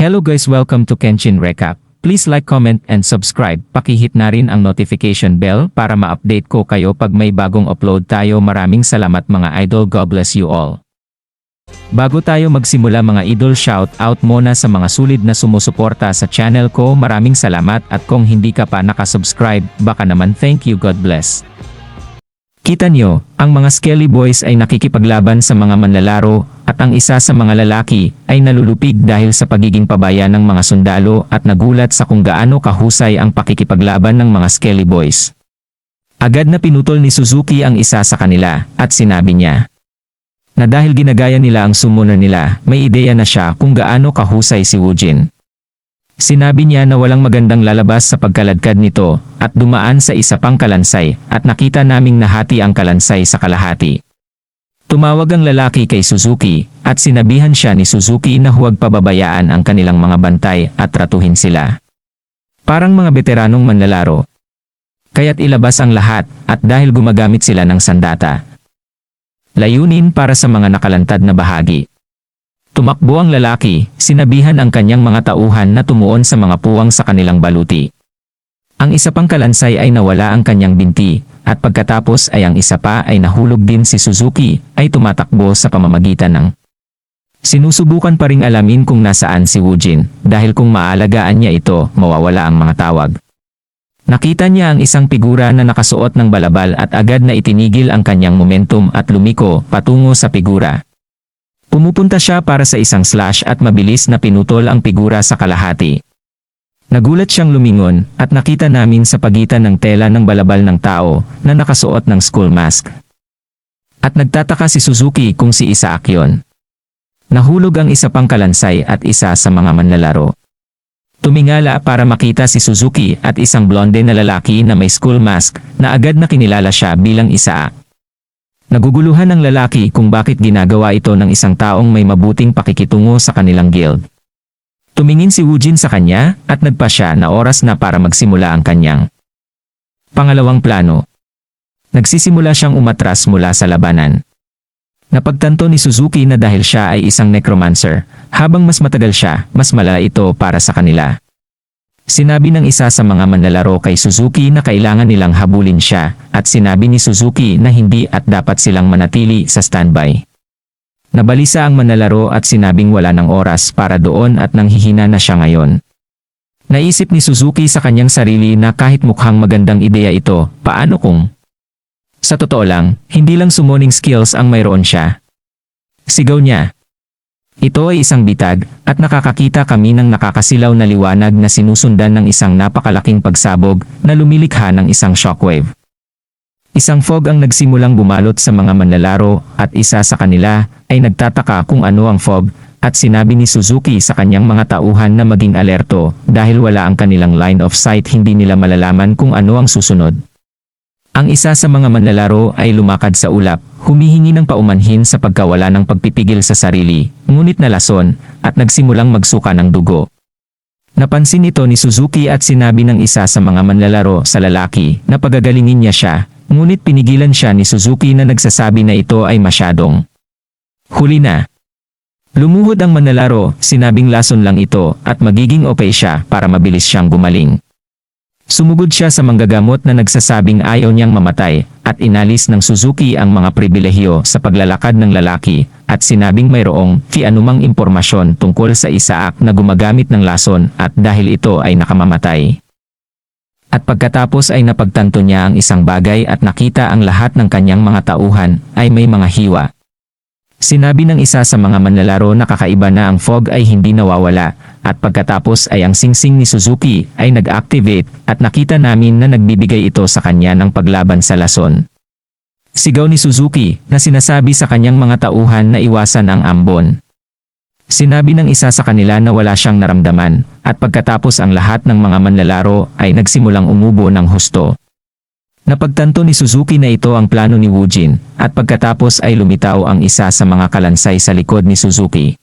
Hello guys, welcome to Kenshin Recap. Please like, comment, and subscribe. Pakihit na rin ang notification bell para ma-update ko kayo pag may bagong upload tayo. Maraming salamat mga idol. God bless you all. Bago tayo magsimula mga idol, shout out muna sa mga sulit na sumusuporta sa channel ko. Maraming salamat, at kung hindi ka pa nakasubscribe, baka naman thank you. God bless. Kita nyo, ang mga Skelly Boys ay nakikipaglaban sa mga manlalaro, at ang isa sa mga lalaki ay nalulupig dahil sa pagiging pabaya ng mga sundalo at nagulat sa kung gaano kahusay ang pakikipaglaban ng mga Skelly Boys. Agad na pinutol ni Suzuki ang isa sa kanila at sinabi niya na dahil ginagaya nila ang summoner nila, may ideya na siya kung gaano kahusay si Woojin. Sinabi niya na walang magandang lalabas sa pagkaladkad nito at dumaan sa isa pang kalansay at nakita naming nahati ang kalansay sa kalahati. Tumawag ang lalaki kay Suzuki at sinabihan siya ni Suzuki na huwag pababayaan ang kanilang mga bantay at tratuhin sila parang mga veteranong manlalaro. Kaya't ilabas ang lahat, at dahil gumagamit sila ng sandata, layunin para sa mga nakalantad na bahagi. Tumakbo ang lalaki, sinabihan ang kanyang mga tauhan na tumuon sa mga puwang sa kanilang baluti. Ang isa pang kalansay ay nawala ang kanyang binti, at pagkatapos ay ang isa pa ay nahulog din. Si Suzuki ay tumatakbo sa pamamagitan ng sinusubukan pa ring alamin kung nasaan si Woojin, dahil kung maalagaan niya ito, mawawala ang mga tawag. Nakita niya ang isang figura na nakasuot ng balabal at agad na itinigil ang kanyang momentum at lumiko patungo sa figura. Pumupunta siya para sa isang slash at mabilis na pinutol ang figura sa kalahati. Nagulat siyang lumingon at nakita namin sa pagitan ng tela ng balabal ng tao na nakasuot ng skull mask. At nagtataka si Suzuki kung si Isaac yon. Nahulog ang isa pang kalansay at isa sa mga manlalaro. Tumingala para makita si Suzuki at isang blonde na lalaki na may skull mask na agad na kinilala siya bilang Isaac. Naguguluhan ng lalaki kung bakit ginagawa ito ng isang taong may mabuting pakikitungo sa kanilang guild. Tumingin si Woojin sa kanya at nagpa siya na oras na para magsimula ang kanyang pangalawang plano. Nagsisimula siyang umatras mula sa labanan. Napagtanto ni Suzuki na dahil siya ay isang necromancer, habang mas matagal siya, mas malala ito para sa kanila. Sinabi ng isa sa mga manlalaro kay Suzuki na kailangan nilang habulin siya, at sinabi ni Suzuki na hindi at dapat silang manatili sa standby. Nabalisa ang manlalaro at sinabing wala ng oras para doon at nanghihina na siya ngayon. Naisip ni Suzuki sa kanyang sarili na kahit mukhang magandang ideya ito, paano kung sa totoo lang, hindi lang summoning skills ang mayroon siya? Sigaw niya. Ito ay isang bitag, at nakakakita kami ng nakakasilaw na liwanag na sinusundan ng isang napakalaking pagsabog na lumilikha ng isang shockwave. Isang fog ang nagsimulang bumalot sa mga manlalaro, at isa sa kanila ay nagtataka kung ano ang fog, at sinabi ni Suzuki sa kanyang mga tauhan na maging alerto dahil wala ang kanilang line of sight, hindi nila malalaman kung ano ang susunod. Ang isa sa mga manlalaro ay lumakad sa ulap, humihingi ng paumanhin sa pagkawala ng pagpipigil sa sarili, ngunit nalason, at nagsimulang magsuka ng dugo. Napansin ito ni Suzuki at sinabi ng isa sa mga manlalaro sa lalaki na pagagalingin niya siya, ngunit pinigilan siya ni Suzuki na nagsasabi na ito ay masyadong huli na. Lumuhod ang manlalaro, sinabing lason lang ito at magiging okay siya para mabilis siyang gumaling. Sumugod siya sa manggagamot na nagsasabing ayaw niyang mamatay, at inalis ng Suzuki ang mga pribilehiyo sa paglalakad ng lalaki, at sinabing mayroong anumang impormasyon tungkol sa Isaac na gumagamit ng lason at dahil ito ay nakamamatay. At pagkatapos ay napagtanto niya ang isang bagay at nakita ang lahat ng kanyang mga tauhan ay may mga hiwa. Sinabi ng isa sa mga manlalaro na kakaiba na ang fog ay hindi nawawala, at pagkatapos ay ang singsing ni Suzuki ay nag-activate at nakita namin na nagbibigay ito sa kanya ng paglaban sa lason. Sigaw ni Suzuki na sinasabi sa kanyang mga tauhan na iwasan ang ambon. Sinabi ng isa sa kanila na wala siyang naramdaman, at pagkatapos ang lahat ng mga manlalaro ay nagsimulang umubo ng husto. Napagtanto ni Suzuki na ito ang plano ni Woojin, at pagkatapos ay lumitaw ang isa sa mga kalansay sa likod ni Suzuki.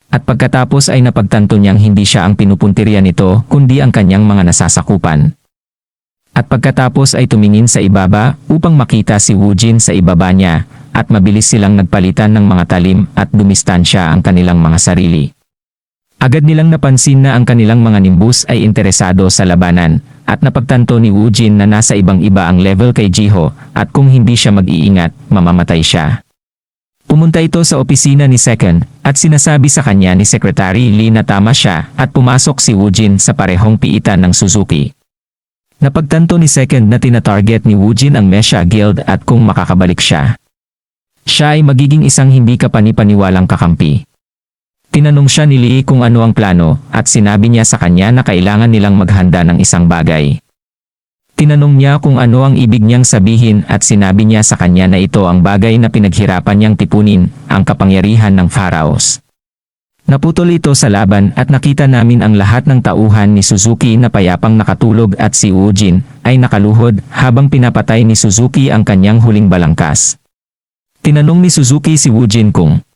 At pagkatapos ay napagtanto niyang hindi siya ang pinupuntirya nito kundi ang kanyang mga nasasakupan. At pagkatapos ay tumingin sa ibaba upang makita si Woojin sa ibaba niya, at mabilis silang nagpalitan ng mga talim at dumistansya ang kanilang mga sarili. Agad nilang napansin na ang kanilang mga nimbus ay interesado sa labanan, at napagtanto ni Woojin na nasa ibang-iba ang level kay Jiho, at kung hindi siya mag-iingat, mamamatay siya. Pumunta ito sa opisina ni Second, at sinasabi sa kanya ni Secretary Lee na tama siya, at pumasok si Woojin sa parehong piitan ng Suzuki. Napagtanto ni Second na tina-target ni Woojin ang Mesha Guild at kung makakabalik siya, siya ay magiging isang hindi kapanipaniwalang kakampi. Tinanong siya ni Lee kung ano ang plano at sinabi niya sa kanya na kailangan nilang maghanda ng isang bagay. Tinanong niya kung ano ang ibig niyang sabihin at sinabi niya sa kanya na ito ang bagay na pinaghirapan niyang tipunin, ang kapangyarihan ng Pharaohs. Naputol ito sa laban at nakita namin ang lahat ng tauhan ni Suzuki na payapang nakatulog at si Woojin ay nakaluhod habang pinapatay ni Suzuki ang kanyang huling balangkas. Tinanong ni Suzuki si Woojin kung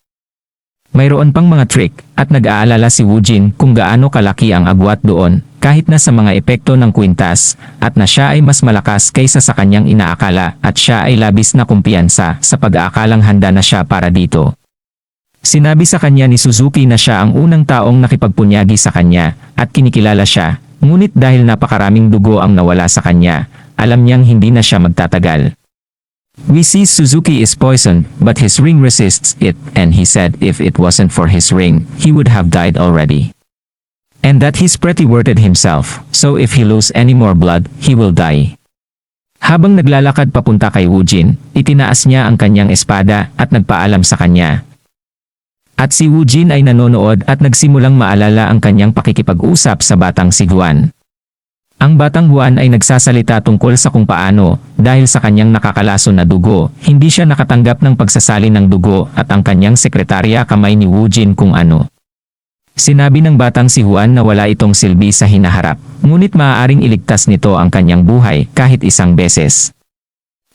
mayroon pang mga trick at nag-aalala si Woojin kung gaano kalaki ang agwat doon kahit na sa mga epekto ng kwintas at na siya ay mas malakas kaysa sa kanyang inaakala at siya ay labis na kumpiyansa sa pag-aakalang handa na siya para dito. Sinabi sa kanya ni Suzuki na siya ang unang taong nakipagpunyagi sa kanya at kinikilala siya, ngunit dahil napakaraming dugo ang nawala sa kanya, alam niyang hindi na siya magtatagal. We see Suzuki is poisoned, but his ring resists it, and he said if it wasn't for his ring, he would have died already. And that he's pretty worried himself, so if he lose any more blood, he will die. Habang naglalakad papunta kay Woojin, itinaas niya ang kanyang espada at nagpaalam sa kanya. At si Woojin ay nanonood at nagsimulang maalala ang kanyang pakikipag-usap sa batang si Juan. Ang batang Juan ay nagsasalita tungkol sa kung paano, dahil sa kanyang nakakalason na dugo, hindi siya nakatanggap ng pagsasalin ng dugo at ang kanyang sekretarya kamay ni Woojin kung ano. Sinabi ng batang si Juan na wala itong silbi sa hinaharap, ngunit maaaring iligtas nito ang kanyang buhay kahit isang beses.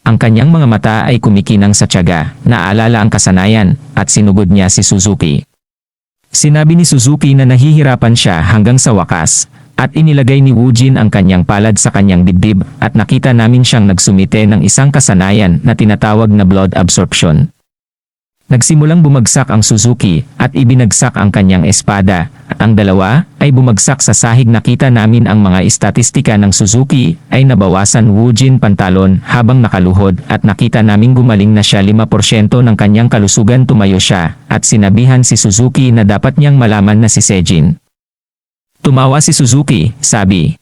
Ang kanyang mga mata ay kumikinang sa tiyaga, naalala ang kasanayan, at sinugod niya si Suzuki. Sinabi ni Suzuki na nahihirapan siya hanggang sa wakas, at inilagay ni Woojin ang kanyang palad sa kanyang dibdib at nakita namin siyang nagsumite ng isang kasanayan na tinatawag na blood absorption. Nagsimulang bumagsak ang Suzuki at ibinagsak ang kanyang espada at ang dalawa ay bumagsak sa sahig. Nakita namin ang mga estatistika ng Suzuki ay nabawasan Woojin pantalon habang nakaluhod at nakita naming gumaling na siya 5% ng kanyang kalusugan. Tumayo siya at sinabihan si Suzuki na dapat niyang malaman na si Sejin. Tumawa si Suzuki, sabi.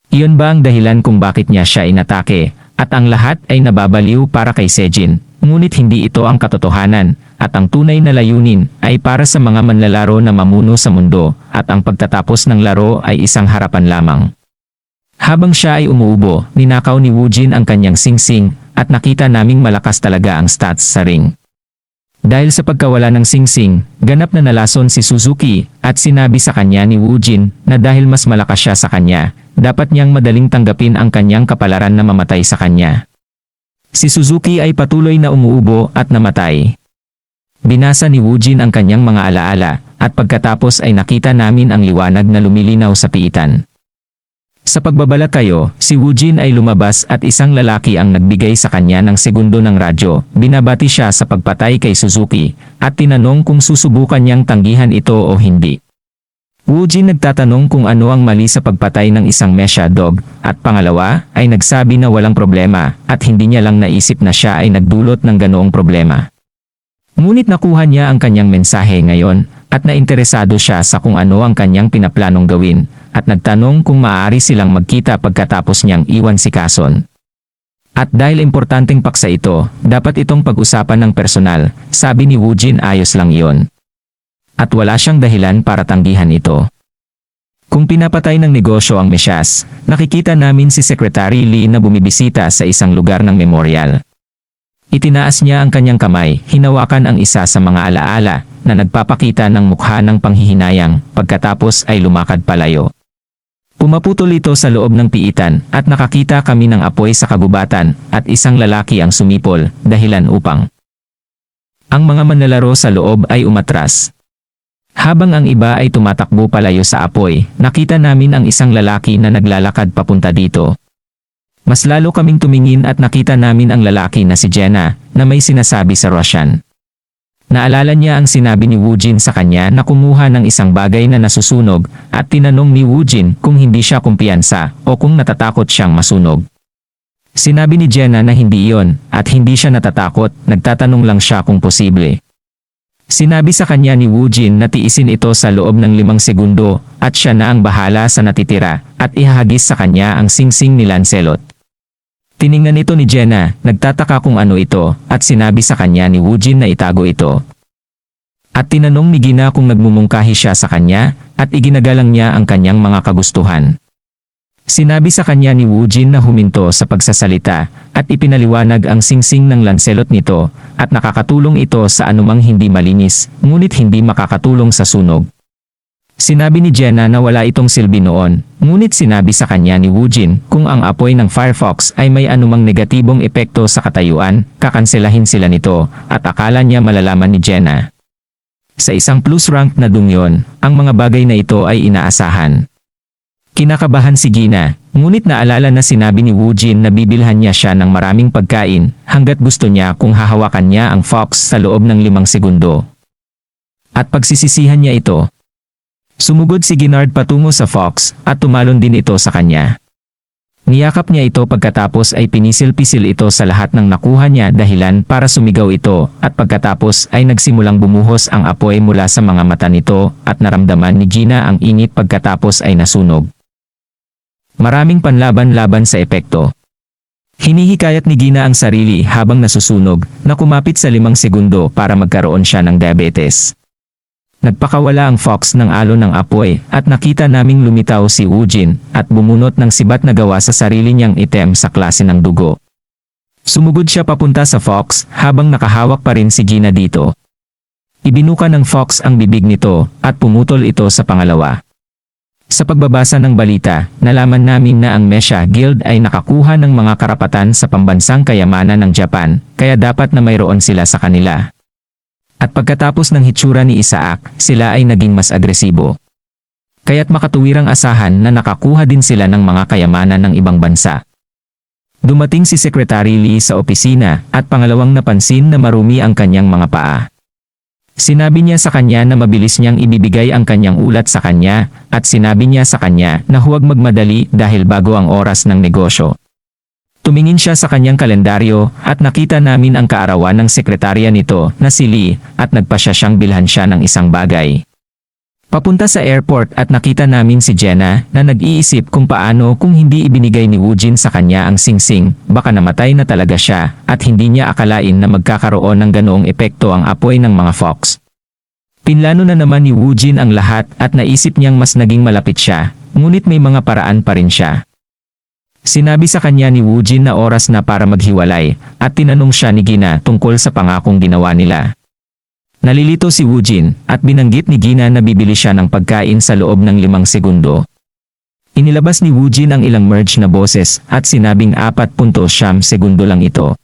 Iyon ba ang dahilan kung bakit niya siya inatake at ang lahat ay nababaliw para kay Sejin? Ngunit hindi ito ang katotohanan, at ang tunay na layunin ay para sa mga manlalaro na mamuno sa mundo, at ang pagtatapos ng laro ay isang harapan lamang. Habang siya ay umuubo, ninakaw ni Woojin ang kanyang singsing, at nakita naming malakas talaga ang stats sa ring. Dahil sa pagkawala ng singsing, ganap na nalason si Suzuki, at sinabi sa kanya ni Woojin na dahil mas malakas siya sa kanya, dapat niyang madaling tanggapin ang kanyang kapalaran na mamatay sa kanya. Si Suzuki ay patuloy na umuubo at namatay. Binasa ni Woojin ang kanyang mga alaala, at pagkatapos ay nakita namin ang liwanag na lumilinaw sa piitan. Sa pagbabalakayo, si Woojin ay lumabas at isang lalaki ang nagbigay sa kanya ng segundo ng radyo. Binabati siya sa pagpatay kay Suzuki, at tinanong kung susubukan niyang tanggihan ito o hindi. Woojin nagtatanong kung ano ang mali sa pagpatay ng isang Mesha dog, at pangalawa ay nagsabi na walang problema at hindi niya lang naisip na siya ay nagdulot ng ganoong problema. Ngunit nakuha niya ang kanyang mensahe ngayon at nainteresado siya sa kung ano ang kanyang pinaplanong gawin at nagtanong kung maaari silang magkita pagkatapos niyang iwan si Kason. At dahil importanteng paksa ito, dapat itong pag-usapan ng personal, sabi ni Woojin ayos lang iyon. At wala siyang dahilan para tanggihan ito. Kung pinapatay ng negosyo ang Meshas, nakikita namin si Secretary Lee na bumibisita sa isang lugar ng memorial. Itinaas niya ang kanyang kamay, hinawakan ang isa sa mga alaala na nagpapakita ng mukha ng panghihinayang, pagkatapos ay lumakad palayo. Pumaputol ito sa loob ng piitan at nakakita kami ng apoy sa kagubatan at isang lalaki ang sumipol, dahilan upang ang mga manlalaro sa loob ay umatras. Habang ang iba ay tumatakbo palayo sa apoy, nakita namin ang isang lalaki na naglalakad papunta dito. Mas lalo kaming tumingin at nakita namin ang lalaki na si Jenna, na may sinasabi sa Russian. Naalala niya ang sinabi ni Woojin sa kanya na kumuha ng isang bagay na nasusunog at tinanong ni Woojin kung hindi siya kumpiyansa o kung natatakot siyang masunog. Sinabi ni Jenna na hindi iyon at hindi siya natatakot, nagtatanong lang siya kung posible. Sinabi sa kanya ni Woojin na tiisin ito sa loob ng 5 segundo at siya na ang bahala sa natitira at ihahagis sa kanya ang singsing ni Lancelot. Tiningnan ito ni Jenna, nagtataka kung ano ito, at sinabi sa kanya ni Woojin na itago ito. At tinanong ni Gina kung nagmumungkahi siya sa kanya, at iginagalang niya ang kanyang mga kagustuhan. Sinabi sa kanya ni Woojin na huminto sa pagsasalita, at ipinaliwanag ang singsing ng Lancelot nito, at nakakatulong ito sa anumang hindi malinis, ngunit hindi makakatulong sa sunog. Sinabi ni Jenna na wala itong silbi noon, ngunit sinabi sa kanya ni Woojin kung ang apoy ng Firefox ay may anumang negatibong epekto sa katayuan, kakanselahin sila nito, at akala niya malalaman ni Jenna. Sa isang plus-rank na dungyon, ang mga bagay na ito ay inaasahan. Kinakabahan si Gina, ngunit naalala na sinabi ni Woojin na bibilhan niya siya ng maraming pagkain hanggat gusto niya kung hahawakan niya ang fox sa loob ng 5 segundo. At pagsisisihan niya ito. Sumugod si Ginard patungo sa fox at tumalon din ito sa kanya. Niyakap niya ito pagkatapos ay pinisil-pisil ito sa lahat ng nakuha niya dahilan para sumigaw ito at pagkatapos ay nagsimulang bumuhos ang apoy mula sa mga mata nito at naramdaman ni Gina ang init pagkatapos ay nasunog. Maraming panlaban-laban sa epekto. Hinihikayat ni Gina ang sarili habang nasusunog na kumapit sa 5 segundo para magkaroon siya ng diabetes. Nagpakawala ang fox ng alon ng apoy at nakita naming lumitaw si Woojin at bumunot ng sibat na gawa sa sarili niyang item sa klase ng dugo. Sumugod siya papunta sa fox habang nakahawak pa rin si Gina dito. Ibinuka ng fox ang bibig nito at pumutol ito sa pangalawa. Sa pagbabasa ng balita, nalaman namin na ang Mesha Guild ay nakakuha ng mga karapatan sa pambansang kayamanan ng Japan, kaya dapat na mayroon sila sa kanila. At pagkatapos ng hitsura ni Isaac, sila ay naging mas agresibo. Kaya't makatuwirang asahan na nakakuha din sila ng mga kayamanan ng ibang bansa. Dumating si Secretary Lee sa opisina at pangalawang napansin na marumi ang kanyang mga paa. Sinabi niya sa kanya na mabilis niyang ibibigay ang kanyang ulat sa kanya at sinabi niya sa kanya na huwag magmadali dahil bago ang oras ng negosyo. Tumingin siya sa kanyang kalendaryo at nakita namin ang kaarawan ng sekretarya nito na si Lee at nagpasya siyang bilhan siya ng isang bagay. Papunta sa airport at nakita namin si Jenna na nag-iisip kung paano kung hindi ibinigay ni Woojin sa kanya ang singsing, baka namatay na talaga siya at hindi niya akalain na magkakaroon ng ganoong epekto ang apoy ng mga fox. Pinlano na naman ni Woojin ang lahat at naisip niyang mas naging malapit siya, ngunit may mga paraan pa rin siya. Sinabi sa kanya ni Woojin na oras na para maghiwalay at tinanong siya ni Gina tungkol sa pangakong ginawa nila. Nalilito si Woojin at binanggit ni Gina na bibili siya ng pagkain sa loob ng 5 segundo. Inilabas ni Woojin ang ilang merge na boses at sinabing 4.7 segundo lang ito.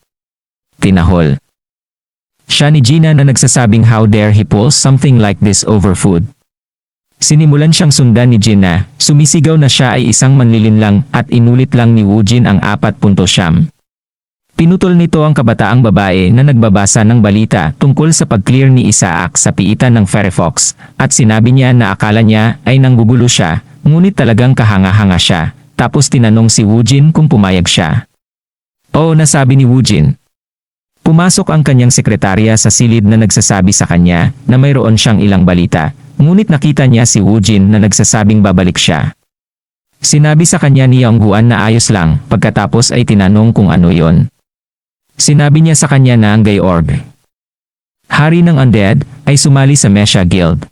Tinahol. Siya ni Gina na nagsasabing how dare he pull something like this over food. Sinimulan siyang sundan ni Gina, sumisigaw na siya ay isang manlilinlang at inulit lang ni Woojin ang 4.7. Pinutol nito ang kabataang babae na nagbabasa ng balita tungkol sa pag-clear ni Isaac sa piitan ng Firefox at sinabi niya na akala niya ay nanggugulo siya, ngunit talagang kahanga-hanga siya, tapos tinanong si Woojin kung pumayag siya. Oo, nasabi ni Woojin. Pumasok ang kanyang sekretarya sa silid na nagsasabi sa kanya na mayroon siyang ilang balita. Ngunit nakita niya si Woojin na nagsasabing babalik siya. Sinabi sa kanya ni Yongguan na ayos lang, pagkatapos ay tinanong kung ano yon. Sinabi niya sa kanya na ang Georg, hari ng undead, ay sumali sa Mesha Guild.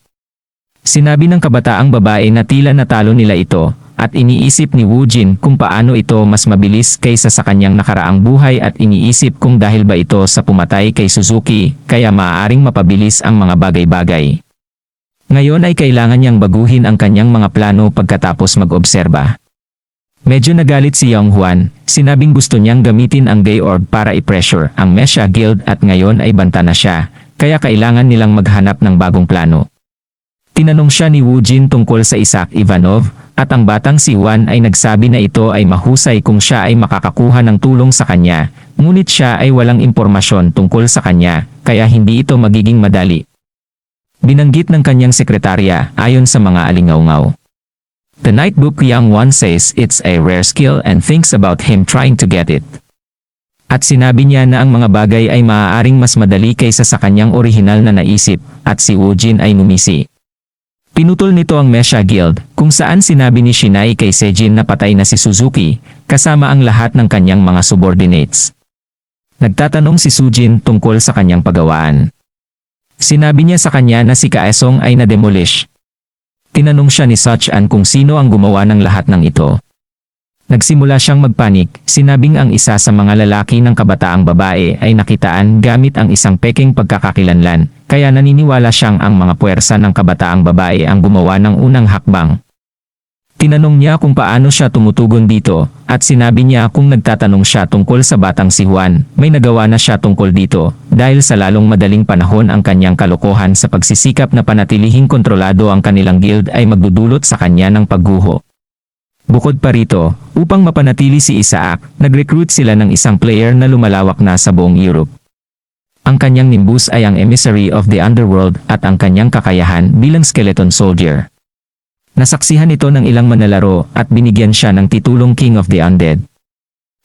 Sinabi ng kabataang babae na tila natalo nila ito, at iniisip ni Woojin kung paano ito mas mabilis kaysa sa kanyang nakaraang buhay at iniisip kung dahil ba ito sa pumatay kay Suzuki, kaya maaaring mapabilis ang mga bagay-bagay. Ngayon ay kailangan niyang baguhin ang kanyang mga plano pagkatapos mag-obserba. Medyo nagalit si Yonghuan, sinabing gusto niyang gamitin ang Georg para i-pressure ang Mesha Guild at ngayon ay banta na siya, kaya kailangan nilang maghanap ng bagong plano. Tinanong siya ni Woojin tungkol sa Isaac Ivanov At ang batang si Juan ay nagsabi na ito ay mahusay kung siya ay makakakuha ng tulong sa kanya, ngunit siya ay walang impormasyon tungkol sa kanya, kaya hindi ito magiging madali. Binanggit ng kanyang sekretarya ayon sa mga alingaw-ngaw. The nightbook young one says it's a rare skill and thinks about him trying to get it. At sinabi niya na ang mga bagay ay maaaring mas madali kaysa sa kanyang orihinal na naisip, at si Woojin ay numisi. Pinutol nito ang Mesha Guild, kung saan sinabi ni Shinai kay Sejin na patay na si Suzuki, kasama ang lahat ng kanyang mga subordinates. Nagtatanong si Sujin tungkol sa kanyang paggawaan. Sinabi niya sa kanya na si Kaesong ay na-demolish. Tinanong siya ni Such-an kung sino ang gumawa ng lahat ng ito. Nagsimula siyang magpanik, sinabing ang isa sa mga lalaki ng kabataang babae ay nakitaan gamit ang isang peking pagkakakilanlan, kaya naniniwala siyang ang mga puwersa ng kabataang babae ang gumawa ng unang hakbang. Tinanong niya kung paano siya tumutugon dito, at sinabi niya kung nagtatanong siya tungkol sa batang si Juan, may nagawa na siya tungkol dito, dahil sa lalong madaling panahon ang kanyang kalokohan sa pagsisikap na panatilihing kontrolado ang kanilang guild ay magdudulot sa kanya ng pagguho. Bukod pa rito, upang mapanatili si Isaac, nag-recruit sila ng isang player na lumalawak na sa buong Europe. Ang kanyang nimbus ay ang emissary of the underworld at ang kanyang kakayahan bilang skeleton soldier. Nasaksihan ito ng ilang manlalaro at binigyan siya ng titulong King of the Undead.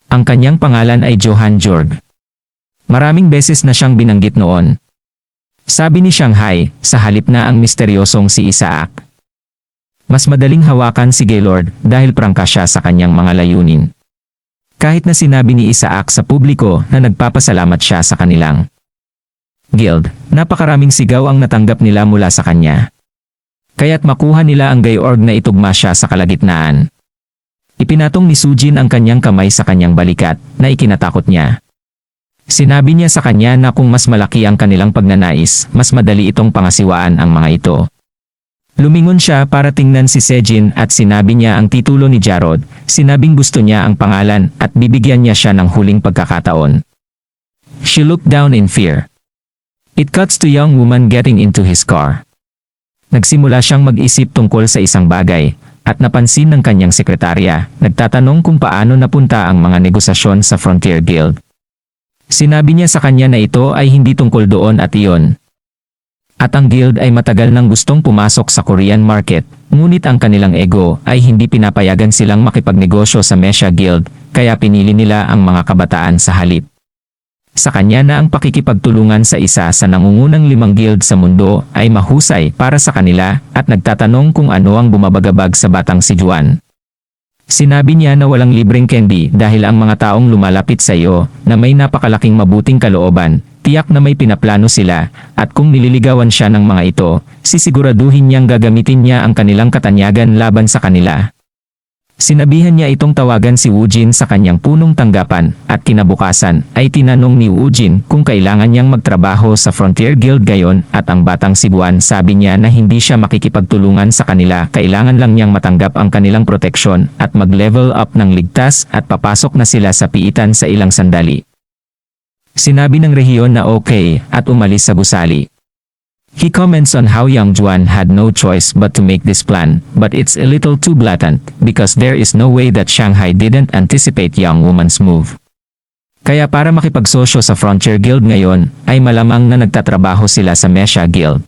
Ang kanyang pangalan ay Johan Jorg. Maraming beses na siyang binanggit noon. Sabi ni Shanghai, sa halip na ang misteryosong si Isaac. Mas madaling hawakan si Gaylord dahil prangka siya sa kanyang mga layunin. Kahit na sinabi ni Isaac sa publiko na nagpapasalamat siya sa kanilang guild, napakaraming sigaw ang natanggap nila mula sa kanya. Kaya't makuha nila ang Gayorg na itugma siya sa kalagitnaan. Ipinatong ni Sujin ang kanyang kamay sa kanyang balikat na ikinatakot niya. Sinabi niya sa kanya na kung mas malaki ang kanilang pagnanais, mas madali itong pangasiwaan ang mga ito. Lumingon siya para tingnan si Sejin at sinabi niya ang titulo ni Jarod, sinabing gusto niya ang pangalan at bibigyan niya siya ng huling pagkakataon. She looked down in fear. It cuts to young woman getting into his car. Nagsimula siyang mag-isip tungkol sa isang bagay, at napansin ng kanyang sekretarya, nagtatanong kung paano napunta ang mga negosasyon sa Frontier Guild. Sinabi niya sa kanya na ito ay hindi tungkol doon at iyon. At ang guild ay matagal nang gustong pumasok sa Korean market, ngunit ang kanilang ego ay hindi pinapayagan silang makipagnegosyo sa Mesha Guild, kaya pinili nila ang mga kabataan sa halip. Sa kanya na ang pakikipagtulungan sa isa sa nangungunang 5 guild sa mundo ay mahusay para sa kanila at nagtatanong kung ano ang bumabagabag sa batang si Juan. Sinabi niya na walang libreng candy dahil ang mga taong lumalapit sa iyo na may napakalaking mabuting kalooban, tiyak na may pinaplano sila, at kung nililigawan siya ng mga ito, sisiguraduhin niyang gagamitin niya ang kanilang katanyagan laban sa kanila. Sinabihan niya itong tawagan si Woojin sa kanyang punong tanggapan, at kinabukasan ay tinanong ni Woojin kung kailangan niyang magtrabaho sa Frontier Guild gayon, at ang batang si Buwan sabi niya na hindi siya makikipagtulungan sa kanila, kailangan lang niyang matanggap ang kanilang proteksyon at mag-level up ng ligtas at papasok na sila sa piitan sa ilang sandali. Sinabi ng rehiyon na okay at umalis sa gusali. He comments on how young Juan had no choice but to make this plan, but it's a little too blatant, because there is no way that Shanghai didn't anticipate young woman's move. Kaya para makipagsosyo sa Frontier Guild ngayon, ay malamang na nagtatrabaho sila sa Mesha Guild.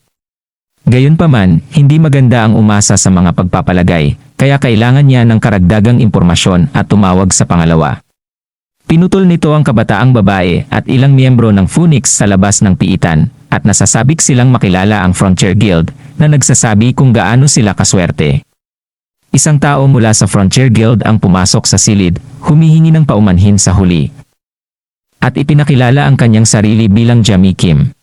Gayunpaman, hindi maganda ang umasa sa mga pagpapalagay, kaya kailangan niya ng karagdagang impormasyon at tumawag sa pangalawa. Pinutol nito ang kabataang babae at ilang miyembro ng Phoenix sa labas ng piitan, at nasasabik silang makilala ang Frontier Guild na nagsasabi kung gaano sila kaswerte. Isang tao mula sa Frontier Guild ang pumasok sa silid, humihingi ng paumanhin sa huli. At ipinakilala ang kanyang sarili bilang Jamie Kim.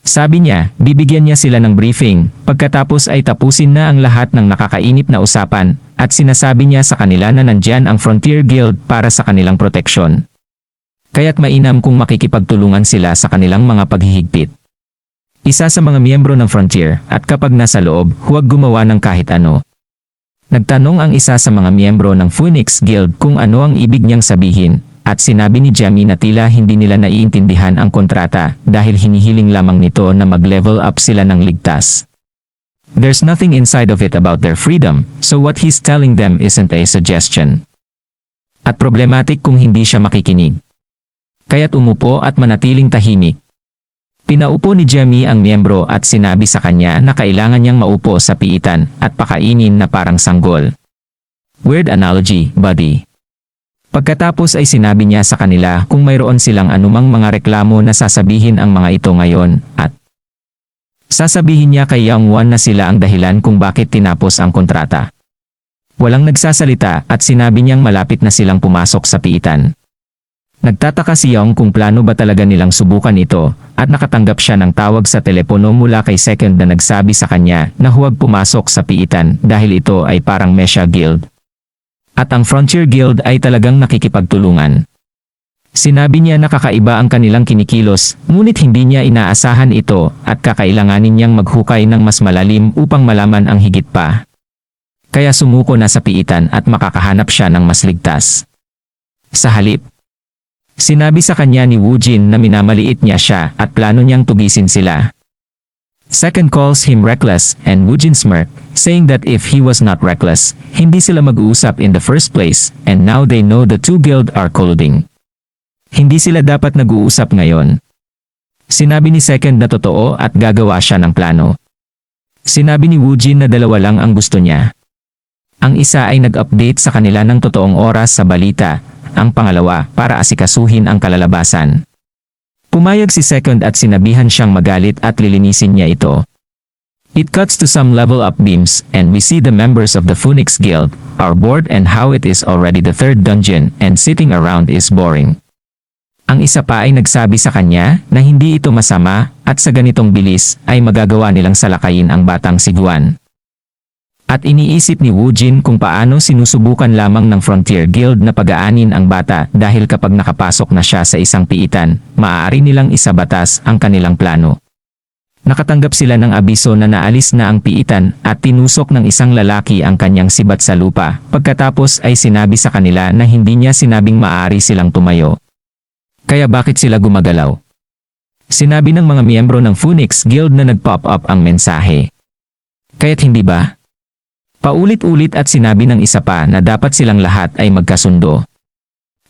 Sabi niya, bibigyan niya sila ng briefing, pagkatapos ay tapusin na ang lahat ng nakakainip na usapan, at sinasabi niya sa kanila na nandyan ang Frontier Guild para sa kanilang proteksyon. Kaya't mainam kung makikipagtulungan sila sa kanilang mga paghihigpit. Isa sa mga miyembro ng Frontier, at kapag nasa loob, huwag gumawa ng kahit ano. Nagtanong ang isa sa mga miyembro ng Phoenix Guild kung ano ang ibig niyang sabihin, at sinabi ni Jamie na tila hindi nila naiintindihan ang kontrata dahil hinihiling lamang nito na mag-level up sila ng ligtas. There's nothing inside of it about their freedom, so what he's telling them isn't a suggestion. At problematic kung hindi siya makikinig. Kaya't umupo at manatiling tahimik. Pinaupo ni Jamie ang miyembro at sinabi sa kanya na kailangan niyang maupo sa piitan at pakainin na parang sanggol. Weird analogy, buddy. Pagkatapos ay sinabi niya sa kanila kung mayroon silang anumang mga reklamo na sasabihin ang mga ito ngayon at sasabihin niya kay Young Won na sila ang dahilan kung bakit tinapos ang kontrata. Walang nagsasalita at sinabi niyang malapit na silang pumasok sa piitan. Nagtataka si Young kung plano ba talaga nilang subukan ito at nakatanggap siya ng tawag sa telepono mula kay Second na nagsabi sa kanya na huwag pumasok sa piitan dahil ito ay parang Mesha Guild. At ang Frontier Guild ay talagang nakikipagtulungan. Sinabi niya na kakaiba ang kanilang kinikilos, ngunit hindi niya inaasahan ito at kakailanganin niyang maghukay ng mas malalim upang malaman ang higit pa. Kaya sumuko na sa piitan at makakahanap siya ng mas ligtas. Sa halip, sinabi sa kanya ni Woojin na minamaliit niya siya at plano niyang tugisin sila. Second calls him reckless and Woojin smirked, saying that if he was not reckless, hindi sila mag-uusap in the first place and now they know the two guild are colluding. Hindi sila dapat nag-uusap ngayon. Sinabi ni Second na totoo at gagawa siya ng plano. Sinabi ni Woojin na dalawa lang ang gusto niya. Ang isa ay nag-update sa kanila ng totoong oras sa balita, ang pangalawa para asikasuhin ang kalalabasan. Pumayag si Second at sinabihan siyang magalit at lilinisin niya ito. It cuts to some level up beams and we see the members of the Phoenix Guild are bored and how it is already the third dungeon and sitting around is boring. Ang isa pa ay nagsabi sa kanya na hindi ito masama at sa ganitong bilis ay magagawa nilang salakayin ang batang si Guan. At iniisip ni Woojin kung paano sinusubukan lamang ng Frontier Guild na pag-aanin ang bata dahil kapag nakapasok na siya sa isang piitan, maaari nilang isabatas ang kanilang plano. Nakatanggap sila ng abiso na naalis na ang piitan at tinusok ng isang lalaki ang kanyang sibat sa lupa, pagkatapos ay sinabi sa kanila na hindi niya sinabing maaari silang tumayo. Kaya bakit sila gumagalaw? Sinabi ng mga miyembro ng Phoenix Guild na nag-pop up ang mensahe. Kaya't hindi ba? Paulit-ulit at sinabi ng isa pa na dapat silang lahat ay magkasundo.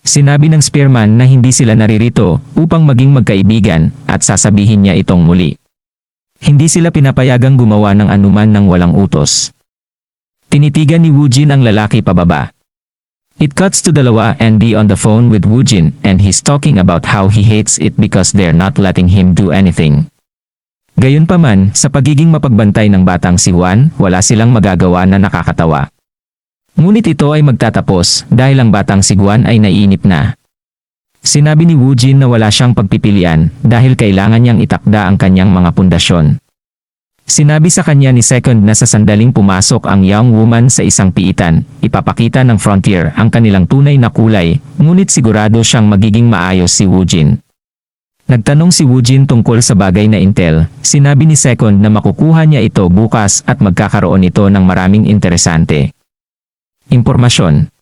Sinabi ng Spearman na hindi sila naririto upang maging magkaibigan at sasabihin niya itong muli. Hindi sila pinapayagang gumawa ng anuman ng walang utos. Tinitigan ni Woojin ang lalaki pababa. It cuts to dalawa and be on the phone with Woojin and he's talking about how he hates it because they're not letting him do anything. Gayunpaman, sa pagiging mapagbantay ng batang si Juan, wala silang magagawa na nakakatawa. Ngunit ito ay magtatapos dahil ang batang si Juan ay naiinip na. Sinabi ni Woojin na wala siyang pagpipilian dahil kailangan niyang itakda ang kanyang mga pundasyon. Sinabi sa kanya ni Second na sa sandaling pumasok ang young woman sa isang piitan, ipapakita ng Frontier ang kanilang tunay na kulay, ngunit sigurado siyang magiging maayos si Woojin. Nagtanong si Woojin tungkol sa bagay na intel, sinabi ni Second na makukuha niya ito bukas at magkakaroon ito ng maraming interesante. Impormasyon.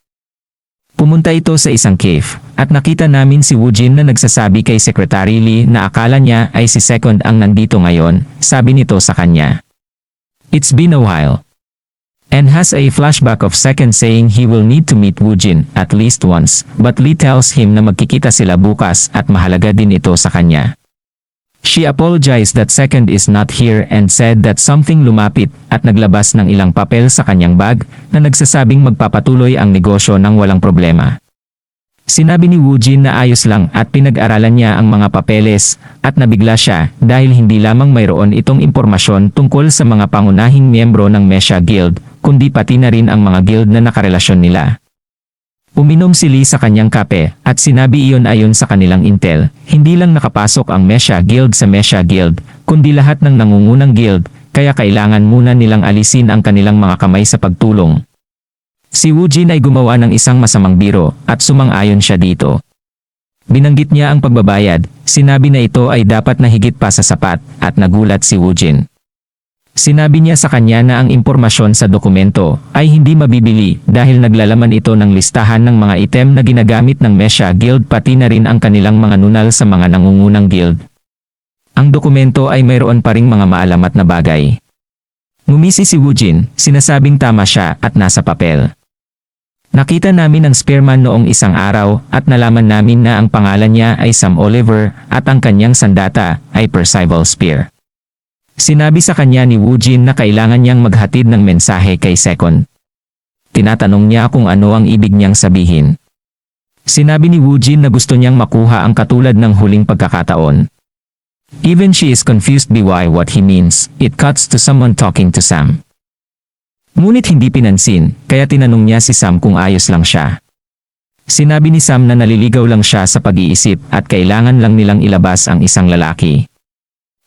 Pumunta ito sa isang cave, at nakita namin si Woojin na nagsasabi kay Secretary Lee na akala niya ay si Second ang nandito ngayon, sabi nito sa kanya. It's been a while. And has a flashback of Second saying he will need to meet Woojin at least once, but Lee tells him na magkikita sila bukas at mahalaga din ito sa kanya. She apologized that Second is not here and said that something lumapit at naglabas ng ilang papel sa kanyang bag na nagsasabing magpapatuloy ang negosyo ng walang problema. Sinabi ni Woojin na ayos lang at pinag-aralan niya ang mga papeles at nabigla siya dahil hindi lamang mayroon itong impormasyon tungkol sa mga pangunahing miyembro ng Mesha Guild, kundi pati na rin ang mga guild na nakarelasyon nila. Uminom si Lee sa kanyang kape at sinabi iyon ayon sa kanilang intel, hindi lang nakapasok ang Mesha Guild sa Mesha Guild, kundi lahat ng nangungunang guild, kaya kailangan muna nilang alisin ang kanilang mga kamay sa pagtulong. Si Woojin ay gumawa ng isang masamang biro at sumang-ayon siya dito. Binanggit niya ang pagbabayad, sinabi na ito ay dapat na higit pa sa sapat at nagulat si Woojin. Sinabi niya sa kanya na ang impormasyon sa dokumento ay hindi mabibili dahil naglalaman ito ng listahan ng mga item na ginagamit ng Mesha Guild pati na rin ang kanilang mga nunal sa mga nangungunang guild. Ang dokumento ay mayroon pa ring mga maalamat na bagay. Ngumisi si Woojin, sinasabing tama siya at nasa papel. Nakita namin ang spearman noong isang araw at nalaman namin na ang pangalan niya ay Sam Oliver at ang kanyang sandata ay Percival Spear. Sinabi sa kanya ni Woojin na kailangan niyang maghatid ng mensahe kay Second. Tinatanong niya kung ano ang ibig niyang sabihin. Sinabi ni Woojin na gusto niyang makuha ang katulad ng huling pagkakataon. Even she is confused by what he means, it cuts to someone talking to Sam. Ngunit hindi pinansin, kaya tinanong niya si Sam kung ayos lang siya. Sinabi ni Sam na naliligaw lang siya sa pag-iisip at kailangan lang nilang ilabas ang isang lalaki.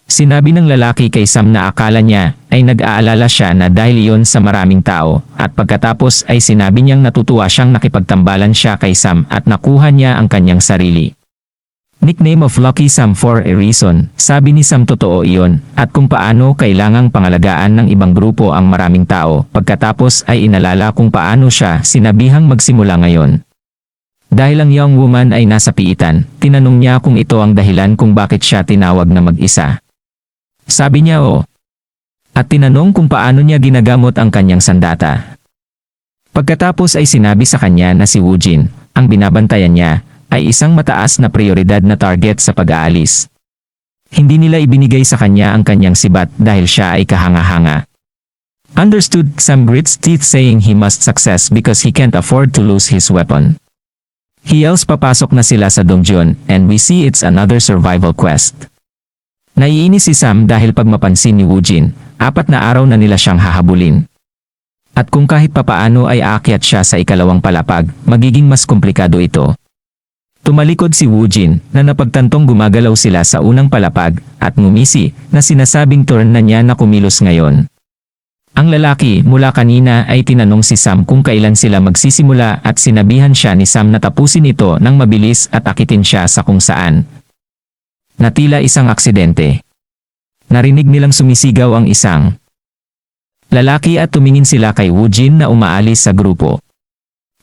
Sinabi ng lalaki kay Sam na akala niya ay nag-aalala siya na dahil iyon sa maraming tao at pagkatapos ay sinabi niyang natutuwa siyang nakipagtambalan siya kay Sam at nakuha niya ang kanyang sarili. Nickname of Lucky Sam for a reason, sabi ni Sam totoo iyon, at kung paano kailangang pangalagaan ng ibang grupo ang maraming tao, pagkatapos ay inalala kung paano siya sinabihang magsimula ngayon. Dahil ang young woman ay nasa piitan, tinanong niya kung ito ang dahilan kung bakit siya tinawag na mag-isa. Sabi niya oo. At tinanong kung paano niya ginagamot ang kanyang sandata. Pagkatapos ay sinabi sa kanya na si Woojin, ang binabantayan niya, ay isang mataas na prioridad na target sa pag-aalis. Hindi nila ibinigay sa kanya ang kanyang sibat dahil siya ay kahanga-hanga. Understood, Sam grits teeth saying he must success because he can't afford to lose his weapon. He yells papasok na sila sa dungeon and we see it's another survival quest. Naiinis si Sam dahil pag mapansin ni Woojin, 4 na araw na nila siyang hahabulin. At kung kahit papaano ay aakyat siya sa ikalawang palapag, magiging mas komplikado ito. Tumalikod si Woojin na napagtantong gumagalaw sila sa unang palapag at ngumisi na sinasabing turn na niya na kumilos ngayon. Ang lalaki mula kanina ay tinanong si Sam kung kailan sila magsisimula at sinabihan siya ni Sam na tapusin ito ng mabilis at akitin siya sa kung saan. Na tila isang aksidente. Narinig nilang sumisigaw ang isang lalaki at tumingin sila kay Woojin na umaalis sa grupo.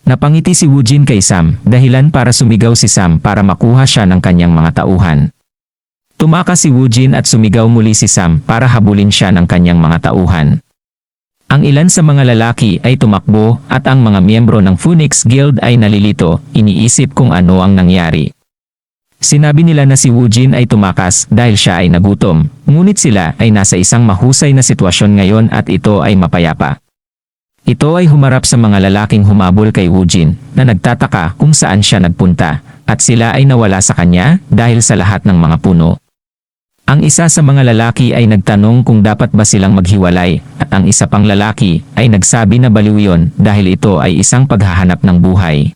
Napangiti si Woojin kay Sam, dahilan para sumigaw si Sam para makuha siya ng kanyang mga tauhan. Tumakas si Woojin at sumigaw muli si Sam para habulin siya ng kanyang mga tauhan. Ang ilan sa mga lalaki ay tumakbo at ang mga miyembro ng Phoenix Guild ay nalilito, iniisip kung ano ang nangyari. Sinabi nila na si Woojin ay tumakas dahil siya ay nagutom, ngunit sila ay nasa isang mahusay na sitwasyon ngayon at ito ay mapayapa. Ito ay humarap sa mga lalaking humabol kay Woojin na nagtataka kung saan siya nagpunta at sila ay nawala sa kanya dahil sa lahat ng mga puno. Ang isa sa mga lalaki ay nagtanong kung dapat ba silang maghiwalay at ang isa pang lalaki ay nagsabi na baliw yun dahil ito ay isang paghahanap ng buhay.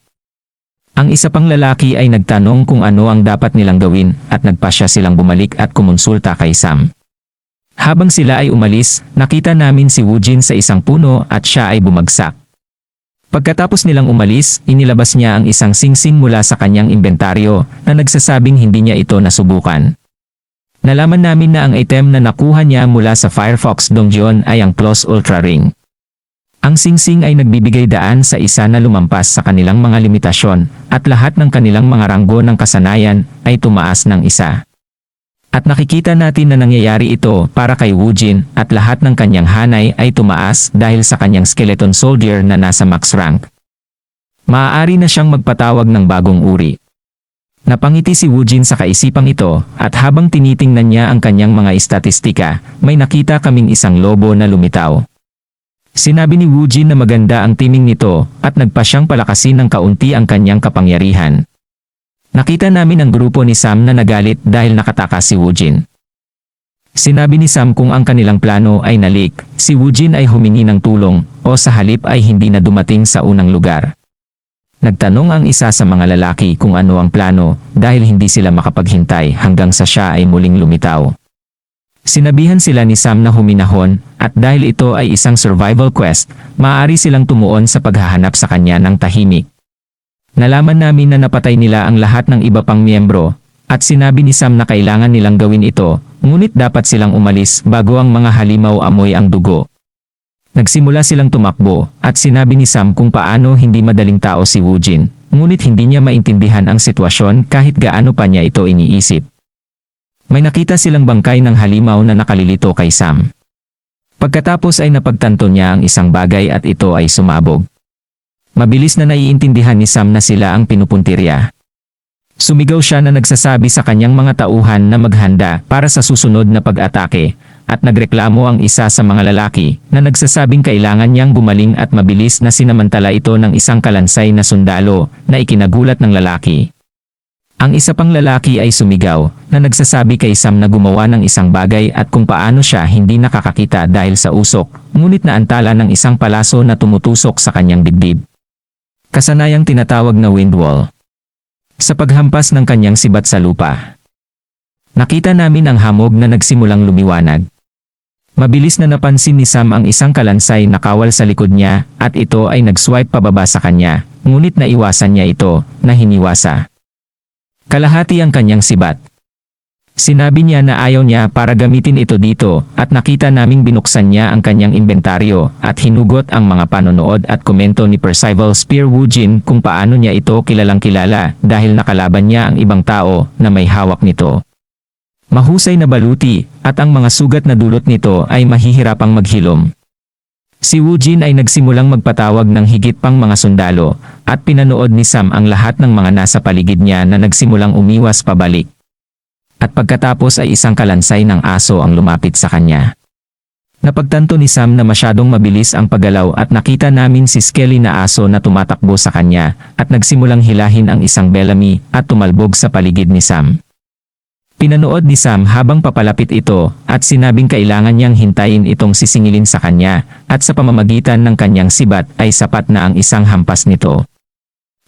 Ang isa pang lalaki ay nagtanong kung ano ang dapat nilang gawin at nagpasya silang bumalik at kumonsulta kay Sam. Habang sila ay umalis, nakita namin si Woojin sa isang puno at siya ay bumagsak. Pagkatapos nilang umalis, inilabas niya ang isang singsing mula sa kanyang inventaryo na nagsasabing hindi niya ito nasubukan. Nalaman namin na ang item na nakuha niya mula sa Firefox Dungeon ay ang Claws Ultra Ring. Ang singsing ay nagbibigay daan sa isa na lumampas sa kanilang mga limitasyon at lahat ng kanilang mga ranggo ng kasanayan ay tumaas ng isa. At nakikita natin na nangyayari ito para kay Woojin at lahat ng kanyang hanay ay tumaas dahil sa kanyang skeleton soldier na nasa max rank. Maaari na siyang magpatawag ng bagong uri. Napangiti si Woojin sa kaisipang ito at habang tinitingnan niya ang kanyang mga istatistika, may nakita kaming isang lobo na lumitaw. Sinabi ni Woojin na maganda ang timing nito at nagpa siyang palakasin ng kaunti ang kanyang kapangyarihan. Nakita namin ang grupo ni Sam na nagalit dahil nakatakas si Woojin. Sinabi ni Sam kung ang kanilang plano ay nalik, si Woojin ay humingi ng tulong o sa halip ay hindi na dumating sa unang lugar. Nagtanong ang isa sa mga lalaki kung ano ang plano dahil hindi sila makapaghintay hanggang sa siya ay muling lumitaw. Sinabihan sila ni Sam na huminahon at dahil ito ay isang survival quest, maaari silang tumuon sa paghahanap sa kanya ng tahimik. Nalaman namin na napatay nila ang lahat ng iba pang miyembro at sinabi ni Sam na kailangan nilang gawin ito, ngunit dapat silang umalis bago ang mga halimaw amoy ang dugo. Nagsimula silang tumakbo at sinabi ni Sam kung paano hindi madaling tao si Woojin, ngunit hindi niya maintindihan ang sitwasyon kahit gaano pa niya ito iniisip. May nakita silang bangkay ng halimaw na nakalilito kay Sam. Pagkatapos ay napagtanto niya ang isang bagay at ito ay sumabog. Mabilis na naiintindihan ni Sam na sila ang pinupuntirya. Sumigaw siya na nagsasabi sa kanyang mga tauhan na maghanda para sa susunod na pag-atake, at nagreklamo ang isa sa mga lalaki na nagsasabing kailangan niyang gumaling at mabilis na sinamantala ito ng isang kalansay na sundalo na ikinagulat ng lalaki. Ang isa pang lalaki ay sumigaw na nagsasabi kay Sam na gumawa ng isang bagay at kung paano siya hindi nakakakita dahil sa usok, ngunit naantala ng isang palaso na tumutusok sa kanyang dibdib. Kasanayang tinatawag na wind wall. Sa paghampas ng kanyang sibat sa lupa, nakita namin ang hamog na nagsimulang lumiwanag. Mabilis na napansin ni Sam ang isang kalansay na kawal sa likod niya at ito ay nag-swipe pababa sa kanya, ngunit naiwasan niya ito na hiniwasa. Kalahati ang kanyang sibat. Sinabi niya na ayaw niya para gamitin ito dito at nakita naming binuksan niya ang kanyang inventaryo at hinugot ang mga panonood at komento ni Percival Spear Woojin kung paano niya ito kilalang kilala dahil nakalaban niya ang ibang tao na may hawak nito. Mahusay na baluti at ang mga sugat na dulot nito ay mahihirapang maghilom. Si Woojin ay nagsimulang magpatawag ng higit pang mga sundalo at pinanood ni Sam ang lahat ng mga nasa paligid niya na nagsimulang umiwas pabalik. At pagkatapos ay isang kalansay ng aso ang lumapit sa kanya. Napagtanto ni Sam na masyadong mabilis ang paggalaw at nakita namin si Skelly na aso na tumatakbo sa kanya at nagsimulang hilahin ang isang Bellamy at tumalbog sa paligid ni Sam. Pinanood ni Sam habang papalapit ito at sinabing kailangan niyang hintayin itong sisingilin sa kanya at sa pamamagitan ng kanyang sibat ay sapat na ang isang hampas nito.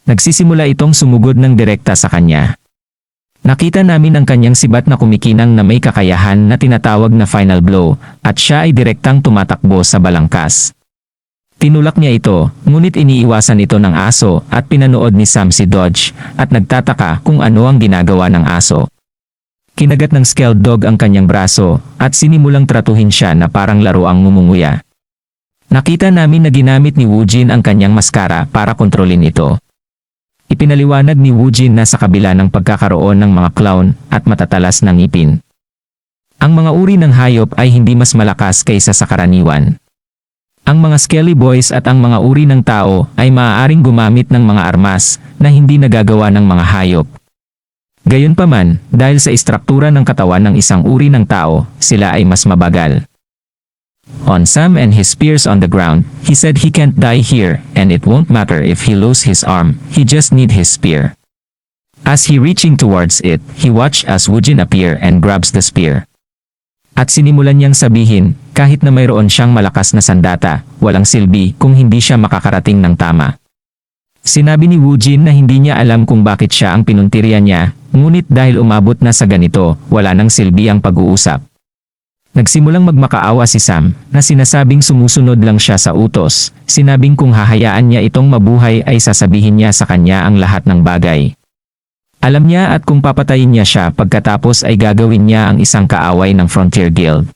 Nagsisimula itong sumugod ng direkta sa kanya. Nakita namin ang kanyang sibat na kumikinang na may kakayahan na tinatawag na final blow at siya ay direktang tumatakbo sa balangkas. Tinulak niya ito, ngunit iniiwasan ito ng aso at pinanood ni Sam si Dodge at nagtataka kung ano ang ginagawa ng aso. Kinagat ng scaled dog ang kanyang braso at sinimulang tratuhin siya na parang laruang ngumunguya. Nakita namin na ginamit ni Woojin ang kanyang maskara para kontrolin ito. Ipinaliwanag ni Woojin na sa kabila ng pagkakaroon ng mga clown at matatalas na ngipin, ang mga uri ng hayop ay hindi mas malakas kaysa sa karaniwan. Ang mga Skelly Boys at ang mga uri ng tao ay maaaring gumamit ng mga armas na hindi nagagawa ng mga hayop. Gayunpaman, dahil sa istruktura ng katawan ng isang uri ng tao, sila ay mas mabagal. On Sam and his spears on the ground, he said he can't die here, and it won't matter if he lose his arm, he just need his spear. As he reaching towards it, he watched as Woojin appear and grabs the spear. At sinimulan niyang sabihin, kahit na mayroon siyang malakas na sandata, walang silbi kung hindi siya makakarating ng tama. Sinabi ni Woojin na hindi niya alam kung bakit siya ang pinuntirya niya, ngunit dahil umabot na sa ganito, wala nang silbi ang pag-uusap. Nagsimulang magmakaawa si Sam, na sinasabing sumusunod lang siya sa utos, sinabing kung hahayaan niya itong mabuhay ay sasabihin niya sa kanya ang lahat ng bagay. Alam niya at kung papatayin niya siya pagkatapos ay gagawin niya ang isang kaaway ng Frontier Guild.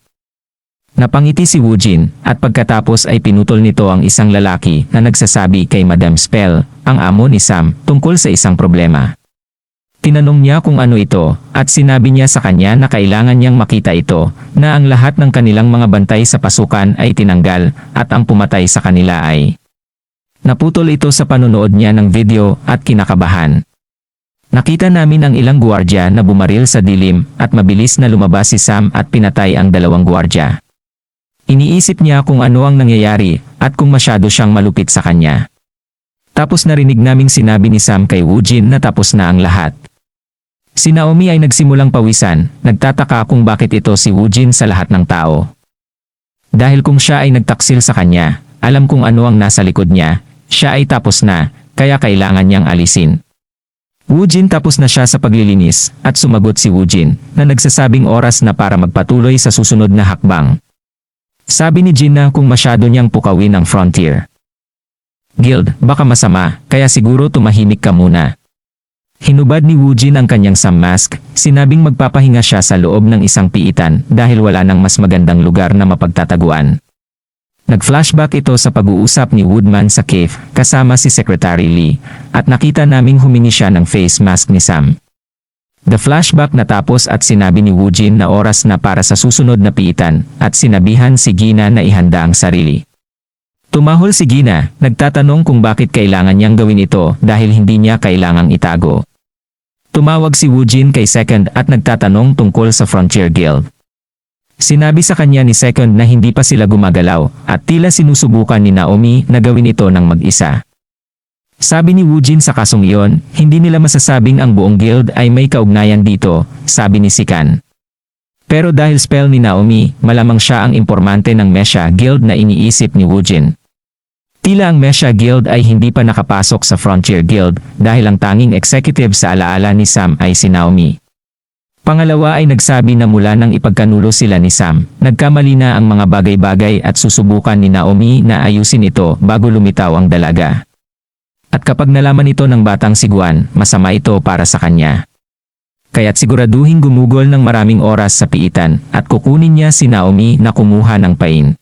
Napangiti si Woojin at pagkatapos ay pinutol nito ang isang lalaki na nagsasabi kay Madam Spell, ang amo ni Sam, tungkol sa isang problema. Tinanong niya kung ano ito at sinabi niya sa kanya na kailangan niyang makita ito, na ang lahat ng kanilang mga bantay sa pasukan ay tinanggal at ang pumatay sa kanila ay. Naputol ito sa panonood niya ng video at kinakabahan. Nakita namin ang ilang gwardiya na bumaril sa dilim at mabilis na lumabas si Sam at pinatay ang dalawang gwardiya. Iniisip niya kung ano ang nangyayari at kung masyado siyang malupit sa kanya. Tapos narinig naming sinabi ni Sam kay Woojin na tapos na ang lahat. Si Naomi ay nagsimulang pawisan, nagtataka kung bakit ito si Woojin sa lahat ng tao. Dahil kung siya ay nagtaksil sa kanya, alam kung ano ang nasa likod niya, siya ay tapos na, kaya kailangan niyang alisin. Woojin tapos na siya sa paglilinis at sumagot si Woojin na nagsasabing oras na para magpatuloy sa susunod na hakbang. Sabi ni Jin na kung masyado niyang pukawin ang Frontier Guild, baka masama, kaya siguro tumahimik ka muna. Hinubad ni Woojin ang kanyang Sam mask, sinabing magpapahinga siya sa loob ng isang piitan dahil wala nang mas magandang lugar na mapagtataguan. Nag-flashback ito sa pag-uusap ni Woodman sa cave kasama si Secretary Lee at nakita naming humingi siya ng face mask ni Sam. The flashback natapos at sinabi ni Woojin na oras na para sa susunod na piitan at sinabihan si Gina na ihanda ang sarili. Tumahol si Gina, nagtatanong kung bakit kailangan niyang gawin ito dahil hindi niya kailangang itago. Tumawag si Woojin kay Second at nagtatanong tungkol sa Frontier Guild. Sinabi sa kanya ni Second na hindi pa sila gumagalaw at tila sinusubukan ni Naomi na gawin ito ng mag-isa. Sabi ni Woojin sa kasong iyon, hindi nila masasabing ang buong guild ay may kaugnayan dito, sabi ni Sikan. Pero dahil spell ni Naomi, malamang siya ang impormante ng Mesha Guild na iniisip ni Woojin. Tila ang Mesha Guild ay hindi pa nakapasok sa Frontier Guild dahil ang tanging executive sa alaala ni Sam ay si Naomi. Pangalawa ay nagsabi na mula nang ipagkanulo sila ni Sam, nagkamali na ang mga bagay-bagay at susubukan ni Naomi na ayusin ito bago lumitaw ang dalaga. At kapag nalaman ito ng batang si Guan, masama ito para sa kanya. Kaya't siguraduhin gumugol ng maraming oras sa piitan at kukunin niya si Naomi na kumuha ng pain.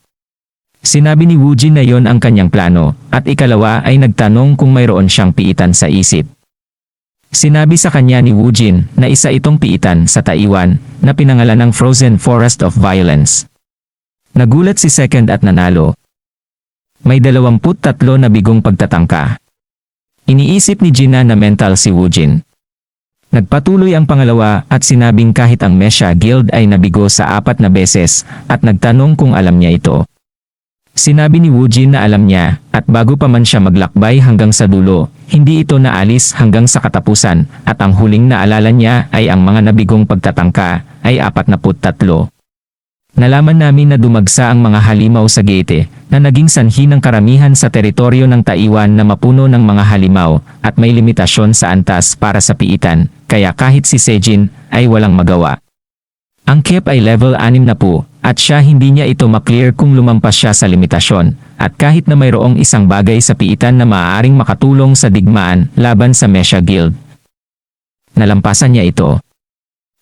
Sinabi ni Woojin na yon ang kanyang plano at ikalawa ay nagtanong kung mayroon siyang piitan sa isip. Sinabi sa kanya ni Woojin na isa itong piitan sa Taiwan na pinangalan ng Frozen Forest of Violence. Nagulat si Second at nanalo. May 23 na bigong pagtatangka. Iniisip ni Gina na mental si Woojin. Nagpatuloy ang pangalawa at sinabing kahit ang Mesha Guild ay nabigo sa 4 na beses at nagtanong kung alam niya ito. Sinabi ni Woojin na alam niya at bago pa man siya maglakbay hanggang sa dulo, hindi ito naalis hanggang sa katapusan at ang huling naalala niya ay ang mga nabigong pagtatangka ay 43. Nalaman namin na dumagsa ang mga halimaw sa Gate na naging sanhi ng karamihan sa teritoryo ng Taiwan na mapuno ng mga halimaw at may limitasyon sa antas para sa piitan, kaya kahit si Sejin ay walang magawa. Ang Kep ay level 6 na po at siya hindi niya ito maklear kung lumampas siya sa limitasyon at kahit na mayroong isang bagay sa piitan na maaaring makatulong sa digmaan laban sa Mesha Guild. Nalampasan niya ito.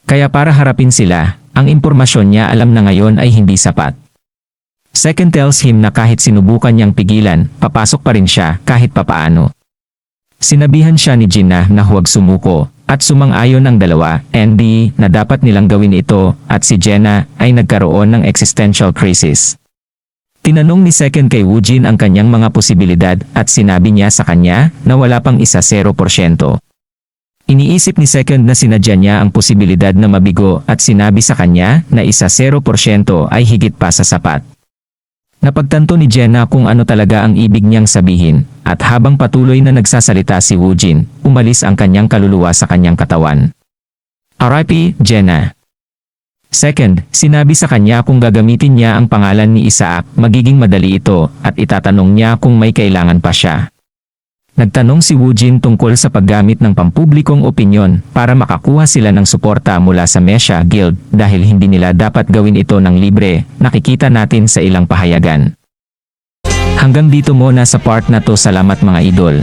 Kaya para harapin sila, ang impormasyon niya alam na ngayon ay hindi sapat. Second tells him na kahit sinubukan niyang pigilan, papasok pa rin siya kahit papaano. Sinabihan siya ni Gina na huwag sumuko, at sumang-ayon ang dalawa, and na dapat nilang gawin ito, at si Jenna ay nagkaroon ng existential crisis. Tinanong ni Second kay Woojin ang kanyang mga posibilidad at sinabi niya sa kanya na wala pang isa 0%. Iniisip ni Second na sinadya niya ang posibilidad na mabigo at sinabi sa kanya na isa 0% ay higit pa sa sapat. Napagtanto ni Jenna kung ano talaga ang ibig niyang sabihin at habang patuloy na nagsasalita si Woojin, umalis ang kanyang kaluluwa sa kanyang katawan. RIP, Jenna. Second, sinabi sa kanya kung gagamitin niya ang pangalan ni Isaac, magiging madali ito at itatanong niya kung may kailangan pa siya. Nagtanong si Woojin tungkol sa paggamit ng pampublikong opinyon para makakuha sila ng suporta mula sa Mesha Guild dahil hindi nila dapat gawin ito ng libre, nakikita natin sa ilang pahayagan. Hanggang dito muna sa part na to, salamat mga idol.